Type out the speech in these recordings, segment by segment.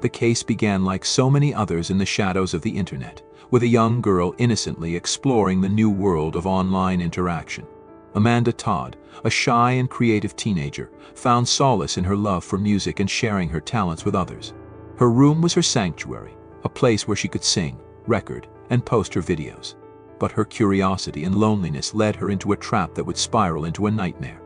The case began like so many others in the shadows of the internet, with a young girl innocently exploring the new world of online interaction. Amanda Todd, a shy and creative teenager, found solace in her love for music and sharing her talents with others. Her room was her sanctuary, a place where she could sing, record, and post her videos. But her curiosity and loneliness led her into a trap that would spiral into a nightmare.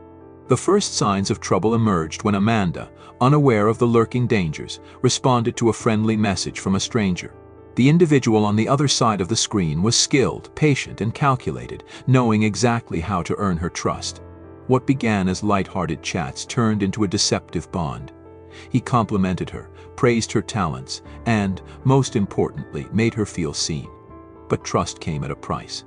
The first signs of trouble emerged when Amanda, unaware of the lurking dangers, responded to a friendly message from a stranger. The individual on the other side of the screen was skilled, patient, and calculated, knowing exactly how to earn her trust. What began as light-hearted chats turned into a deceptive bond. He complimented her, praised her talents, and, most importantly, made her feel seen. But trust came at a price.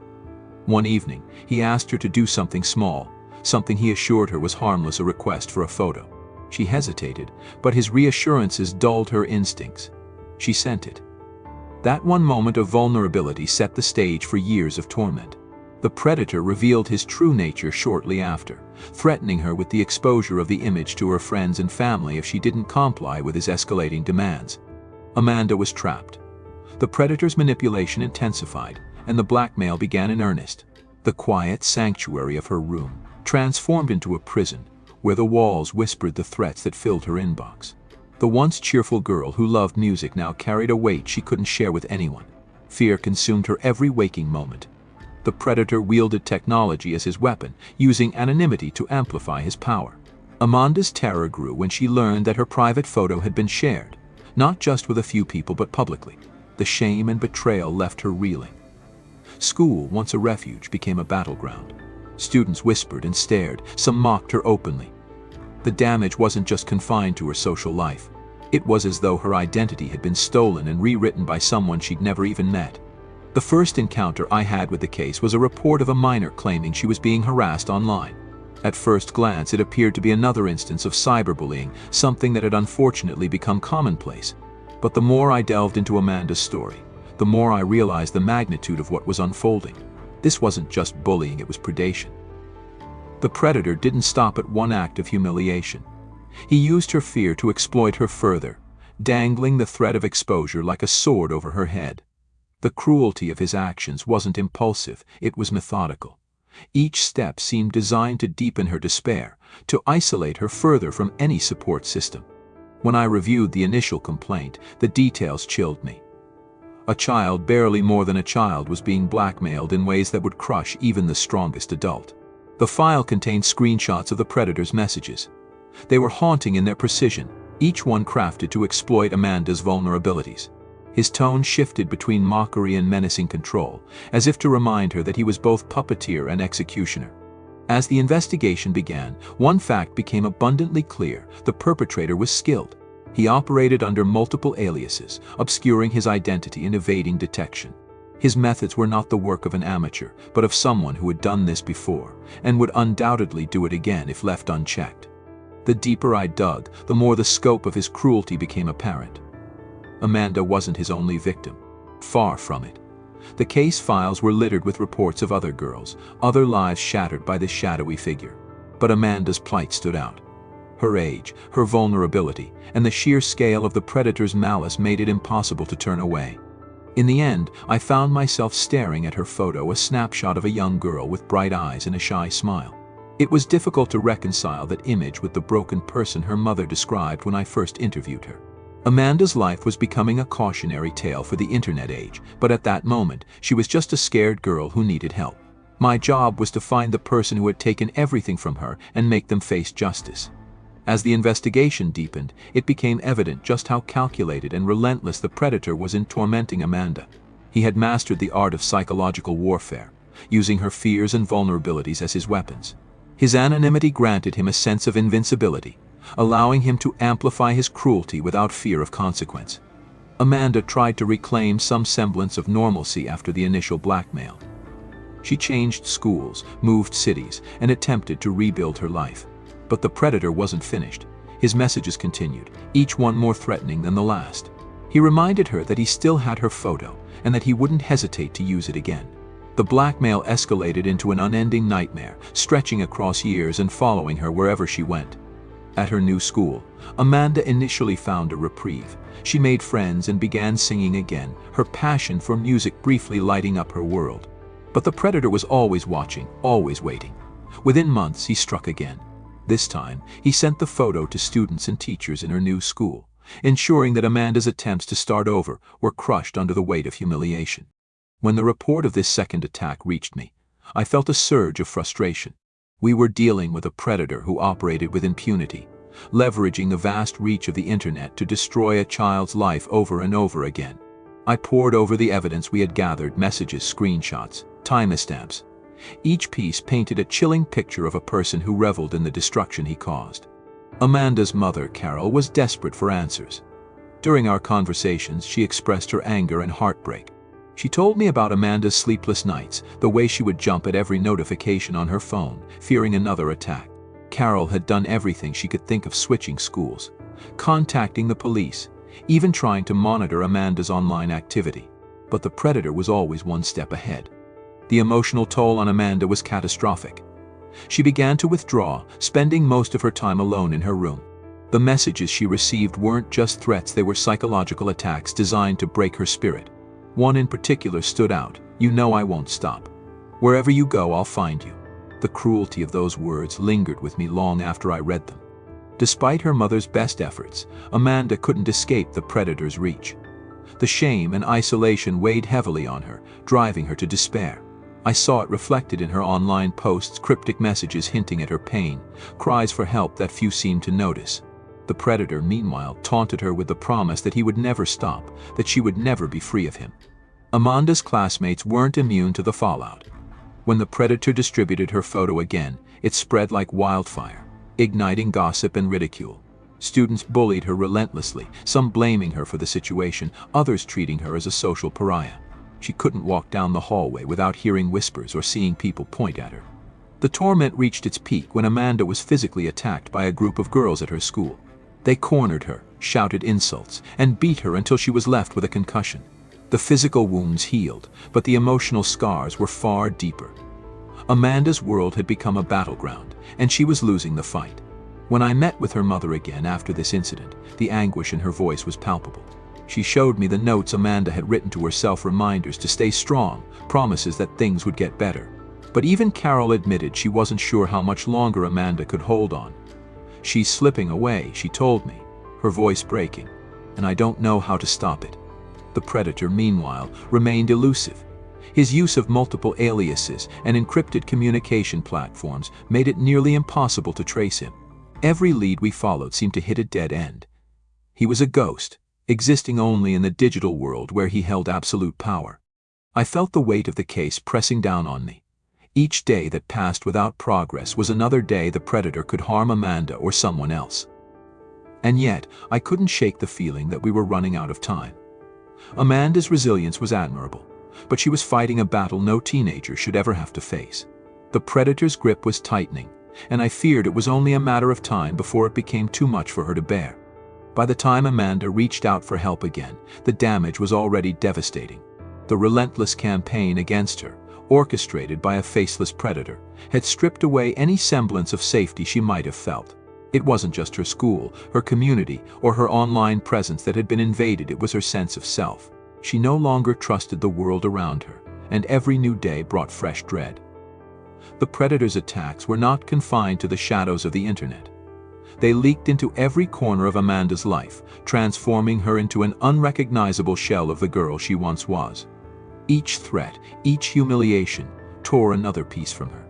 One evening, he asked her to do something small, something he assured her was harmless, a request for a photo. She hesitated, but his reassurances dulled her instincts. She sent it. That one moment of vulnerability set the stage for years of torment. The predator revealed his true nature shortly after, threatening her with the exposure of the image to her friends and family if she didn't comply with his escalating demands. Amanda was trapped. The predator's manipulation intensified, and the blackmail began in earnest. The quiet sanctuary of her room transformed into a prison, where the walls whispered the threats that filled her inbox. The once cheerful girl who loved music now carried a weight she couldn't share with anyone. Fear consumed her every waking moment. The predator wielded technology as his weapon, using anonymity to amplify his power. Amanda's terror grew when she learned that her private photo had been shared, not just with a few people but publicly. The shame and betrayal left her reeling. School, once a refuge, became a battleground. Students whispered and stared, some mocked her openly. The damage wasn't just confined to her social life. It was as though her identity had been stolen and rewritten by someone she'd never even met. The first encounter I had with the case was a report of a minor claiming she was being harassed online. At first glance, it appeared to be another instance of cyberbullying, something that had unfortunately become commonplace. But the more I delved into Amanda's story, the more I realized the magnitude of what was unfolding. This wasn't just bullying, it was predation. The predator didn't stop at one act of humiliation. He used her fear to exploit her further, dangling the threat of exposure like a sword over her head. The cruelty of his actions wasn't impulsive, it was methodical. Each step seemed designed to deepen her despair, to isolate her further from any support system. When I reviewed the initial complaint, the details chilled me. A child, barely more than a child, was being blackmailed in ways that would crush even the strongest adult. The file contained screenshots of the predator's messages. They were haunting in their precision, each one crafted to exploit Amanda's vulnerabilities. His tone shifted between mockery and menacing control, as if to remind her that he was both puppeteer and executioner. As the investigation began, one fact became abundantly clear: the perpetrator was skilled. He operated under multiple aliases, obscuring his identity and evading detection. His methods were not the work of an amateur, but of someone who had done this before, and would undoubtedly do it again if left unchecked. The deeper I dug, the more the scope of his cruelty became apparent. Amanda wasn't his only victim. Far from it. The case files were littered with reports of other girls, other lives shattered by this shadowy figure. But Amanda's plight stood out. Her age, her vulnerability, and the sheer scale of the predator's malice made it impossible to turn away. In the end, I found myself staring at her photo, a snapshot of a young girl with bright eyes and a shy smile. It was difficult to reconcile that image with the broken person her mother described when I first interviewed her. Amanda's life was becoming a cautionary tale for the internet age, but at that moment, she was just a scared girl who needed help. My job was to find the person who had taken everything from her and make them face justice. As the investigation deepened, it became evident just how calculated and relentless the predator was in tormenting Amanda. He had mastered the art of psychological warfare, using her fears and vulnerabilities as his weapons. His anonymity granted him a sense of invincibility, allowing him to amplify his cruelty without fear of consequence. Amanda tried to reclaim some semblance of normalcy after the initial blackmail. She changed schools, moved cities, and attempted to rebuild her life. But the predator wasn't finished. His messages continued, each one more threatening than the last. He reminded her that he still had her photo, and that he wouldn't hesitate to use it again. The blackmail escalated into an unending nightmare, stretching across years and following her wherever she went. At her new school, Amanda initially found a reprieve. She made friends and began singing again, her passion for music briefly lighting up her world. But the predator was always watching, always waiting. Within months, he struck again. This time, he sent the photo to students and teachers in her new school, ensuring that Amanda's attempts to start over were crushed under the weight of humiliation. When the report of this second attack reached me, I felt a surge of frustration. We were dealing with a predator who operated with impunity, leveraging the vast reach of the internet to destroy a child's life over and over again. I pored over the evidence we had gathered, messages, screenshots, timestamps. Each piece painted a chilling picture of a person who reveled in the destruction he caused. Amanda's mother, Carol, was desperate for answers. During our conversations, she expressed her anger and heartbreak. She told me about Amanda's sleepless nights, the way she would jump at every notification on her phone, fearing another attack. Carol had done everything she could think of, switching schools, contacting the police, even trying to monitor Amanda's online activity. But the predator was always one step ahead. The emotional toll on Amanda was catastrophic. She began to withdraw, spending most of her time alone in her room. The messages she received weren't just threats, they were psychological attacks designed to break her spirit. One in particular stood out: "You know I won't stop. Wherever you go, I'll find you." The cruelty of those words lingered with me long after I read them. Despite her mother's best efforts, Amanda couldn't escape the predator's reach. The shame and isolation weighed heavily on her, driving her to despair. I saw it reflected in her online posts, cryptic messages hinting at her pain, cries for help that few seemed to notice. The predator, meanwhile, taunted her with the promise that he would never stop, that she would never be free of him. Amanda's classmates weren't immune to the fallout. When the predator distributed her photo again, it spread like wildfire, igniting gossip and ridicule. Students bullied her relentlessly, some blaming her for the situation, others treating her as a social pariah. She couldn't walk down the hallway without hearing whispers or seeing people point at her. The torment reached its peak when Amanda was physically attacked by a group of girls at her school. They cornered her, shouted insults, and beat her until she was left with a concussion. The physical wounds healed, but the emotional scars were far deeper. Amanda's world had become a battleground, and she was losing the fight. When I met with her mother again after this incident, the anguish in her voice was palpable. She showed me the notes Amanda had written to herself, reminders to stay strong, promises that things would get better. But even Carol admitted she wasn't sure how much longer Amanda could hold on. "She's slipping away," she told me, her voice breaking, "and I don't know how to stop it." The predator, meanwhile, remained elusive. His use of multiple aliases and encrypted communication platforms made it nearly impossible to trace him. Every lead we followed seemed to hit a dead end. He was a ghost, existing only in the digital world where he held absolute power. I felt the weight of the case pressing down on me. Each day that passed without progress was another day the predator could harm Amanda or someone else. And yet, I couldn't shake the feeling that we were running out of time. Amanda's resilience was admirable, but she was fighting a battle no teenager should ever have to face. The predator's grip was tightening, and I feared it was only a matter of time before it became too much for her to bear. By the time Amanda reached out for help again, the damage was already devastating. The relentless campaign against her, orchestrated by a faceless predator, had stripped away any semblance of safety she might have felt. It wasn't just her school, her community, or her online presence that had been invaded, it was her sense of self. She no longer trusted the world around her, and every new day brought fresh dread. The predator's attacks were not confined to the shadows of the internet. They leaked into every corner of Amanda's life, transforming her into an unrecognizable shell of the girl she once was. Each threat, each humiliation, tore another piece from her.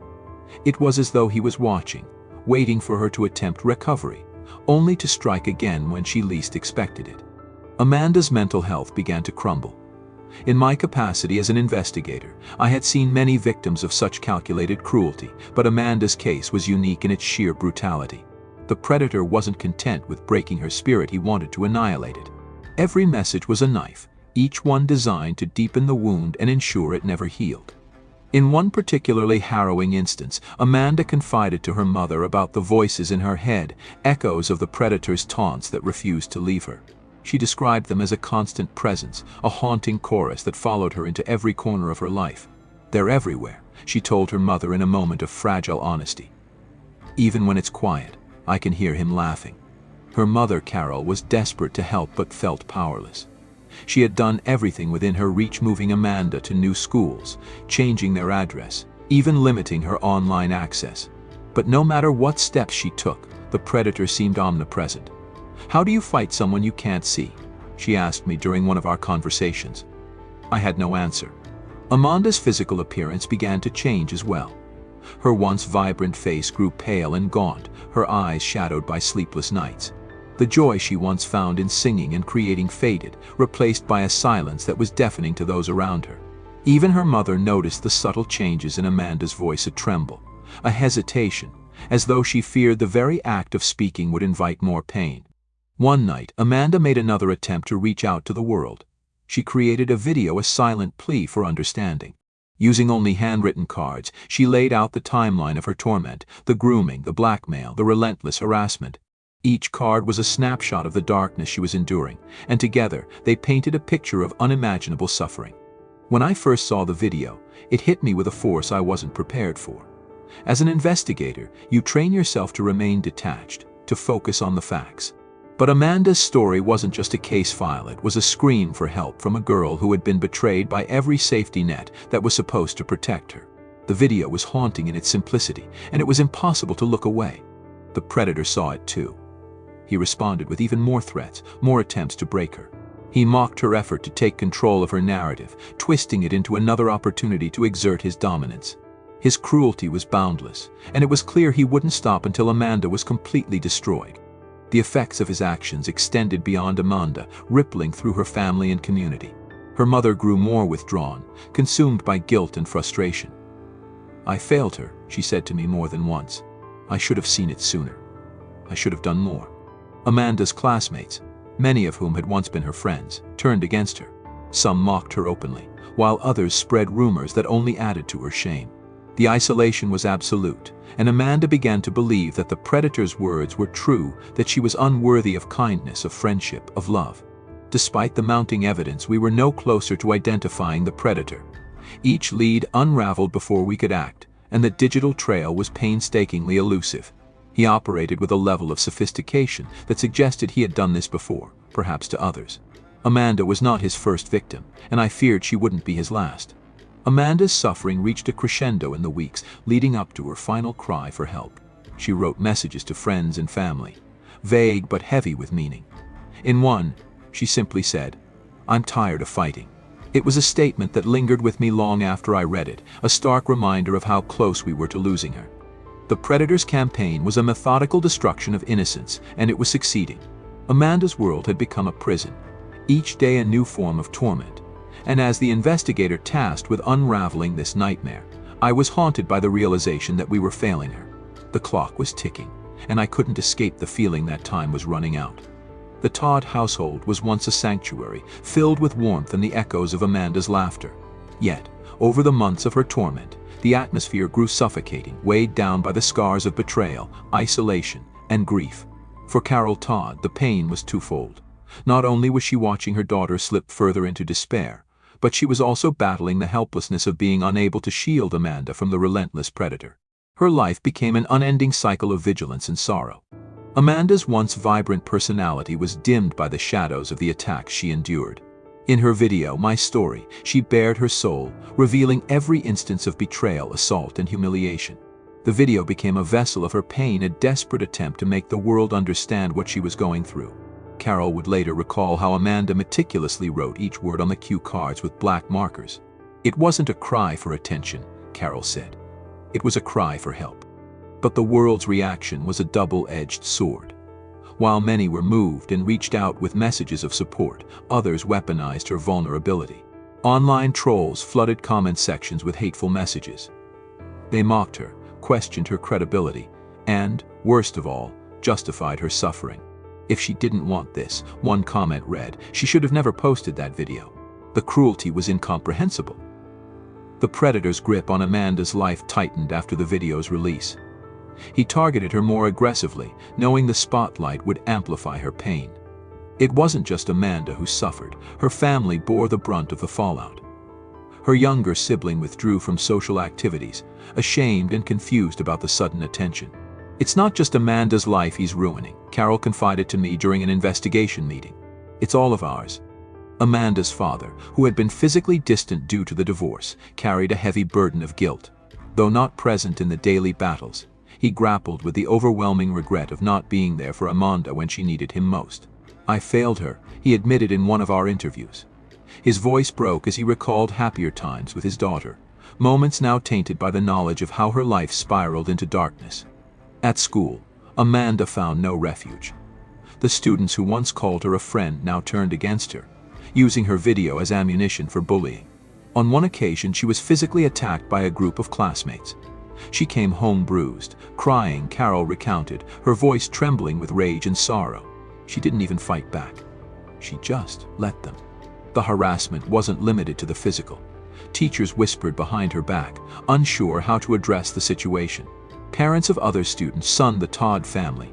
It was as though he was watching, waiting for her to attempt recovery, only to strike again when she least expected it. Amanda's mental health began to crumble. In my capacity as an investigator, I had seen many victims of such calculated cruelty, but Amanda's case was unique in its sheer brutality. The predator wasn't content with breaking her spirit, he wanted to annihilate it. Every message was a knife, each one designed to deepen the wound and ensure it never healed. In one particularly harrowing instance, Amanda confided to her mother about the voices in her head, echoes of the predator's taunts that refused to leave her. She described them as a constant presence, a haunting chorus that followed her into every corner of her life. "They're everywhere," she told her mother in a moment of fragile honesty. "Even when it's quiet, I can hear him laughing. Her mother, Carol, was desperate to help but felt powerless. She had done everything within her reach, moving Amanda to new schools, changing their address, even limiting her online access. But no matter what steps she took, the predator seemed omnipresent. "How do you fight someone you can't see?" she asked me during one of our conversations. I had no answer. Amanda's physical appearance began to change as well. Her once vibrant face grew pale and gaunt, her eyes shadowed by sleepless nights. The joy she once found in singing and creating faded, replaced by a silence that was deafening to those around her. Even her mother noticed the subtle changes in Amanda's voice: a tremble, a hesitation, as though she feared the very act of speaking would invite more pain. One night, Amanda made another attempt to reach out to the world. She created a video, a silent plea for understanding. Using only handwritten cards, she laid out the timeline of her torment: the grooming, the blackmail, the relentless harassment. Each card was a snapshot of the darkness she was enduring, and together they painted a picture of unimaginable suffering. When I first saw the video, it hit me with a force I wasn't prepared for. As an investigator, you train yourself to remain detached, to focus on the facts. But Amanda's story wasn't just a case file, it was a scream for help from a girl who had been betrayed by every safety net that was supposed to protect her. The video was haunting in its simplicity, and it was impossible to look away. The predator saw it too. He responded with even more threats, more attempts to break her. He mocked her effort to take control of her narrative, twisting it into another opportunity to exert his dominance. His cruelty was boundless, and it was clear he wouldn't stop until Amanda was completely destroyed. The effects of his actions extended beyond Amanda, rippling through her family and community. Her mother grew more withdrawn, consumed by guilt and frustration. "I failed her," she said to me more than once. "I should have seen it sooner. I should have done more." Amanda's classmates, many of whom had once been her friends, turned against her. Some mocked her openly, while others spread rumors that only added to her shame. The isolation was absolute, and Amanda began to believe that the predator's words were true, that she was unworthy of kindness, of friendship, of love. Despite the mounting evidence, we were no closer to identifying the predator. Each lead unraveled before we could act, and the digital trail was painstakingly elusive. He operated with a level of sophistication that suggested he had done this before, perhaps to others. Amanda was not his first victim, and I feared she wouldn't be his last. Amanda's suffering reached a crescendo in the weeks leading up to her final cry for help. She wrote messages to friends and family, vague but heavy with meaning. In one, she simply said, "I'm tired of fighting." It was a statement that lingered with me long after I read it, a stark reminder of how close we were to losing her. The predator's campaign was a methodical destruction of innocence, and it was succeeding. Amanda's world had become a prison, each day a new form of torment. And as the investigator tasked with unraveling this nightmare, I was haunted by the realization that we were failing her. The clock was ticking, and I couldn't escape the feeling that time was running out. The Todd household was once a sanctuary, filled with warmth and the echoes of Amanda's laughter. Yet, over the months of her torment, the atmosphere grew suffocating, weighed down by the scars of betrayal, isolation, and grief. For Carol Todd, the pain was twofold. Not only was she watching her daughter slip further into despair, but she was also battling the helplessness of being unable to shield Amanda from the relentless predator. Her life became an unending cycle of vigilance and sorrow. Amanda's once vibrant personality was dimmed by the shadows of the attacks she endured. In her video, My Story, she bared her soul, revealing every instance of betrayal, assault, and humiliation. The video became a vessel of her pain, a desperate attempt to make the world understand what she was going through. Carol would later recall how Amanda meticulously wrote each word on the cue cards with black markers. "It wasn't a cry for attention," Carol said. "It was a cry for help." But the world's reaction was a double-edged sword. While many were moved and reached out with messages of support, others weaponized her vulnerability. Online trolls flooded comment sections with hateful messages. They mocked her, questioned her credibility, and, worst of all, justified her suffering. "If she didn't want this," one comment read, "she should have never posted that video." The cruelty was incomprehensible. The predator's grip on Amanda's life tightened after the video's release. He targeted her more aggressively, knowing the spotlight would amplify her pain. It wasn't just Amanda who suffered. Her family bore the brunt of the fallout. Her younger sibling withdrew from social activities, ashamed and confused about the sudden attention. "It's not just Amanda's life he's ruining," Carol confided to me during an investigation meeting. "It's all of ours." Amanda's father, who had been physically distant due to the divorce, carried a heavy burden of guilt. Though not present in the daily battles, he grappled with the overwhelming regret of not being there for Amanda when she needed him most. "I failed her," he admitted in one of our interviews. His voice broke as he recalled happier times with his daughter, moments now tainted by the knowledge of how her life spiraled into darkness. At school, Amanda found no refuge. The students who once called her a friend now turned against her, using her video as ammunition for bullying. On one occasion, she was physically attacked by a group of classmates. She came home bruised, crying, Carol recounted, her voice trembling with rage and sorrow. She didn't even fight back. She just let them. The harassment wasn't limited to the physical. Teachers whispered behind her back, unsure how to address the situation. Parents of other students sunned the Todd family,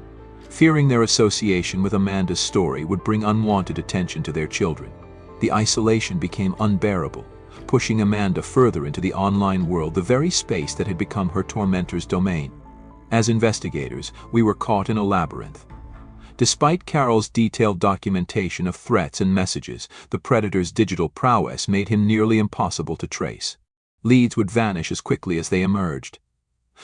fearing their association with Amanda's story would bring unwanted attention to their children. The isolation became unbearable, pushing Amanda further into the online world, the very space that had become her tormentor's domain. As investigators, we were caught in a labyrinth. Despite Carol's detailed documentation of threats and messages, the predator's digital prowess made him nearly impossible to trace. Leads would vanish as quickly as they emerged.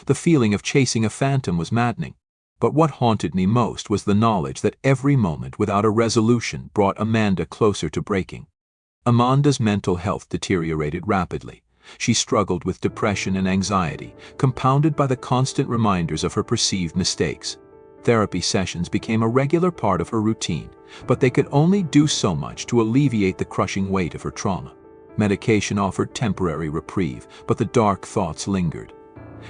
The feeling of chasing a phantom was maddening. But what haunted me most was the knowledge that every moment without a resolution brought Amanda closer to breaking. Amanda's mental health deteriorated rapidly. She struggled with depression and anxiety, compounded by the constant reminders of her perceived mistakes. Therapy sessions became a regular part of her routine, but they could only do so much to alleviate the crushing weight of her trauma. Medication offered temporary reprieve, but the dark thoughts lingered.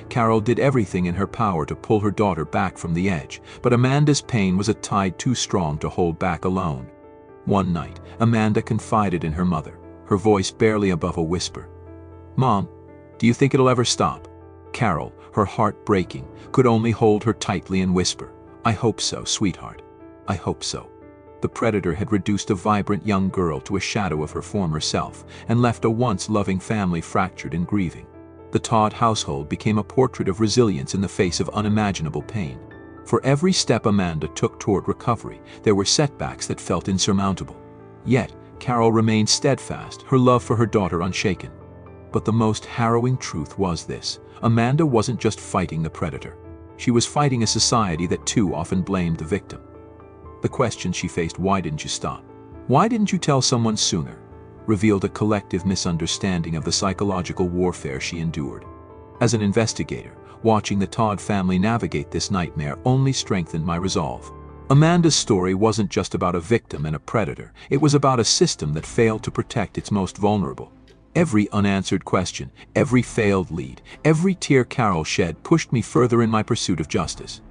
Carol did everything in her power to pull her daughter back from the edge, but Amanda's pain was a tide too strong to hold back alone. One night, Amanda confided in her mother, her voice barely above a whisper. "Mom, do you think it'll ever stop?" Carol, her heart breaking, could only hold her tightly and whisper, "I hope so, sweetheart. I hope so." The predator had reduced a vibrant young girl to a shadow of her former self and left a once loving family fractured and grieving. The Todd household became a portrait of resilience in the face of unimaginable pain. For every step Amanda took toward recovery, there were setbacks that felt insurmountable. Yet, Carol remained steadfast, her love for her daughter unshaken. But the most harrowing truth was this: Amanda wasn't just fighting the predator. She was fighting a society that too often blamed the victim. The question she faced, "Why didn't you stop? Why didn't you tell someone sooner?" revealed a collective misunderstanding of the psychological warfare she endured. As an investigator, watching the Todd family navigate this nightmare only strengthened my resolve. Amanda's story wasn't just about a victim and a predator, it was about a system that failed to protect its most vulnerable. Every unanswered question, every failed lead, every tear Carol shed pushed me further in my pursuit of justice.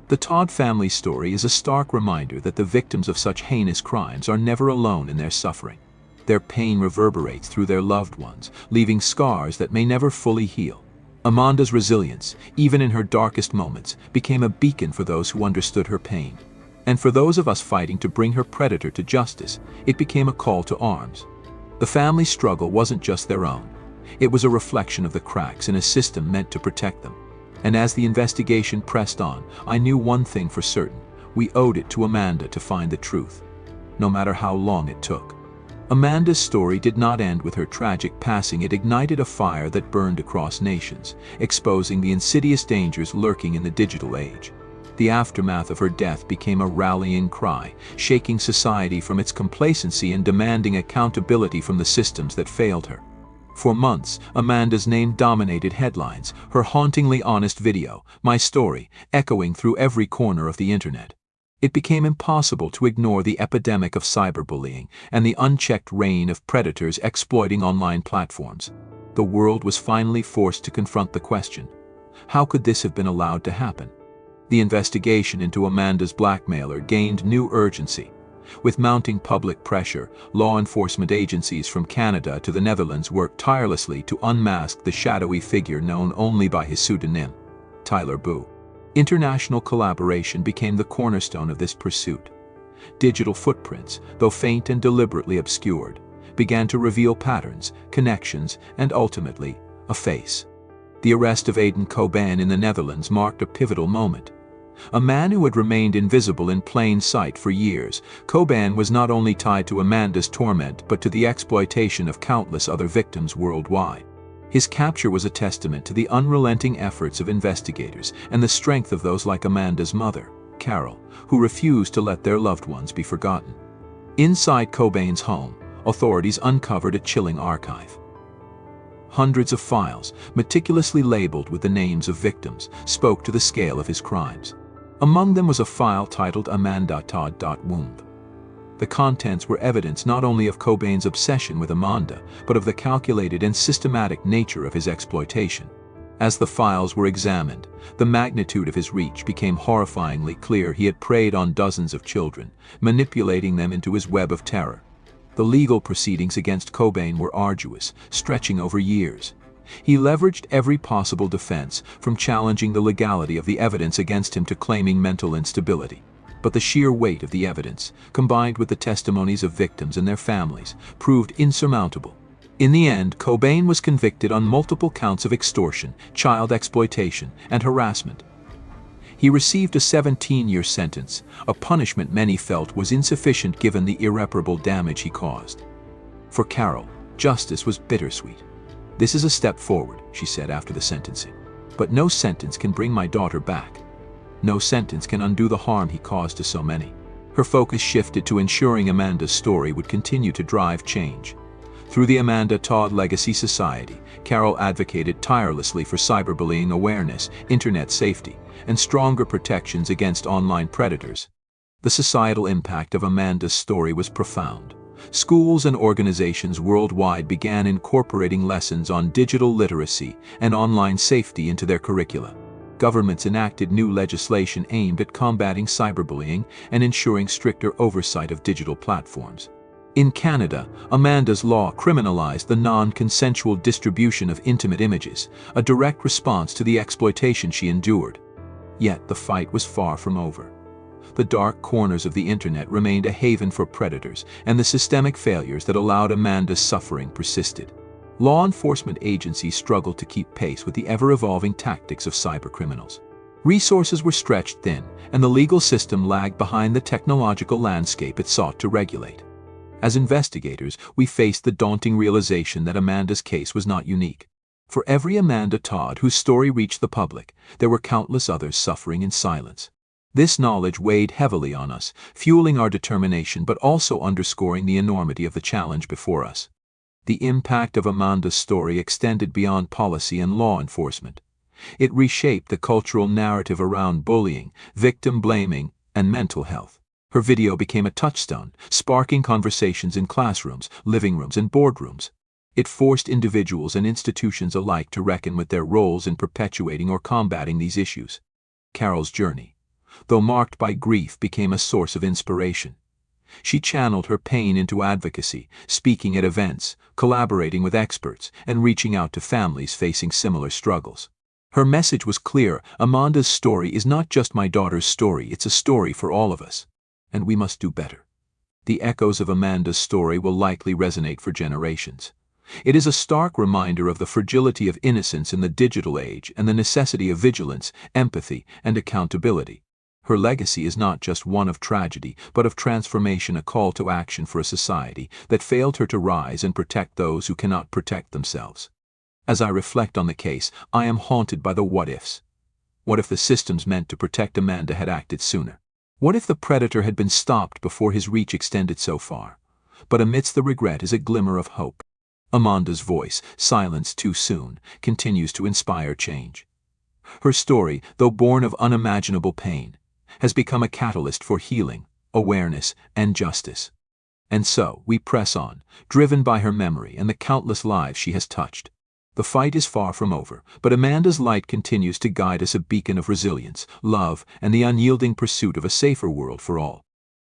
The Todd family story is a stark reminder that the victims of such heinous crimes are never alone in their suffering. Their pain reverberates through their loved ones, leaving scars that may never fully heal. Amanda's resilience, even in her darkest moments, became a beacon for those who understood her pain. And for those of us fighting to bring her predator to justice, it became a call to arms. The family struggle wasn't just their own. It was a reflection of the cracks in a system meant to protect them. And as the investigation pressed on, I knew one thing for certain: we owed it to Amanda to find the truth, no matter how long it took. Amanda's story did not end with her tragic passing. It ignited a fire that burned across nations, exposing the insidious dangers lurking in the digital age. The aftermath of her death became a rallying cry, shaking society from its complacency and demanding accountability from the systems that failed her. For months, Amanda's name dominated headlines, her hauntingly honest video, my story, echoing through every corner of the internet. It became impossible to ignore the epidemic of cyberbullying and the unchecked reign of predators exploiting online platforms. The world was finally forced to confront the question: how could this have been allowed to happen? The investigation into Amanda's blackmailer gained new urgency. With mounting public pressure, law enforcement agencies from Canada to the Netherlands worked tirelessly to unmask the shadowy figure known only by his pseudonym, Tyler Boo. International collaboration became the cornerstone of this pursuit. Digital footprints, though faint and deliberately obscured, began to reveal patterns, connections, and ultimately, a face. The arrest of Aiden Coban in the Netherlands marked a pivotal moment. A man who had remained invisible in plain sight for years, Cobain was not only tied to Amanda's torment but to the exploitation of countless other victims worldwide. His capture was a testament to the unrelenting efforts of investigators and the strength of those like Amanda's mother, Carol, who refused to let their loved ones be forgotten. Inside Cobain's home, authorities uncovered a chilling archive. Hundreds of files, meticulously labeled with the names of victims, spoke to the scale of his crimes. Among them was a file titled Amanda Todd.womb. The contents were evidence not only of Cobain's obsession with Amanda, but of the calculated and systematic nature of his exploitation. As the files were examined, the magnitude of his reach became horrifyingly clear. He had preyed on dozens of children, manipulating them into his web of terror. The legal proceedings against Cobain were arduous, stretching over years. He leveraged every possible defense, from challenging the legality of the evidence against him to claiming mental instability. But the sheer weight of the evidence, combined with the testimonies of victims and their families, proved insurmountable. In the end, Cobain was convicted on multiple counts of extortion, child exploitation, and harassment. He received a 17-year sentence, a punishment many felt was insufficient given the irreparable damage he caused. For Carol, justice was bittersweet. "This is a step forward," she said after the sentencing. "But no sentence can bring my daughter back. No sentence can undo the harm he caused to so many." Her focus shifted to ensuring Amanda's story would continue to drive change. Through the Amanda Todd Legacy Society, Carol advocated tirelessly for cyberbullying awareness, internet safety, and stronger protections against online predators. The societal impact of Amanda's story was profound. Schools and organizations worldwide began incorporating lessons on digital literacy and online safety into their curricula. Governments enacted new legislation aimed at combating cyberbullying and ensuring stricter oversight of digital platforms. In Canada, Amanda's law criminalized the non-consensual distribution of intimate images, a direct response to the exploitation she endured. Yet the fight was far from over. The dark corners of the internet remained a haven for predators, and the systemic failures that allowed Amanda's suffering persisted. Law enforcement agencies struggled to keep pace with the ever-evolving tactics of cybercriminals. Resources were stretched thin, and the legal system lagged behind the technological landscape it sought to regulate. As investigators, we faced the daunting realization that Amanda's case was not unique. For every Amanda Todd whose story reached the public, there were countless others suffering in silence. This knowledge weighed heavily on us, fueling our determination but also underscoring the enormity of the challenge before us. The impact of Amanda's story extended beyond policy and law enforcement. It reshaped the cultural narrative around bullying, victim blaming, and mental health. Her video became a touchstone, sparking conversations in classrooms, living rooms, and boardrooms. It forced individuals and institutions alike to reckon with their roles in perpetuating or combating these issues. Carol's journey, though marked by grief, became a source of inspiration. She channeled her pain into advocacy, speaking at events, collaborating with experts, and reaching out to families facing similar struggles. Her message was clear: Amanda's story is not just my daughter's story, it's a story for all of us. And we must do better. The echoes of Amanda's story will likely resonate for generations. It is a stark reminder of the fragility of innocence in the digital age and the necessity of vigilance, empathy, and accountability. Her legacy is not just one of tragedy, but of transformation, a call to action for a society that failed her to rise and protect those who cannot protect themselves. As I reflect on the case, I am haunted by the what-ifs. What if the systems meant to protect Amanda had acted sooner? What if the predator had been stopped before his reach extended so far? But amidst the regret is a glimmer of hope. Amanda's voice, silenced too soon, continues to inspire change. Her story, though born of unimaginable pain, has become a catalyst for healing, awareness, and justice. And so, we press on, driven by her memory and the countless lives she has touched. The fight is far from over, but Amanda's light continues to guide us, a beacon of resilience, love, and the unyielding pursuit of a safer world for all.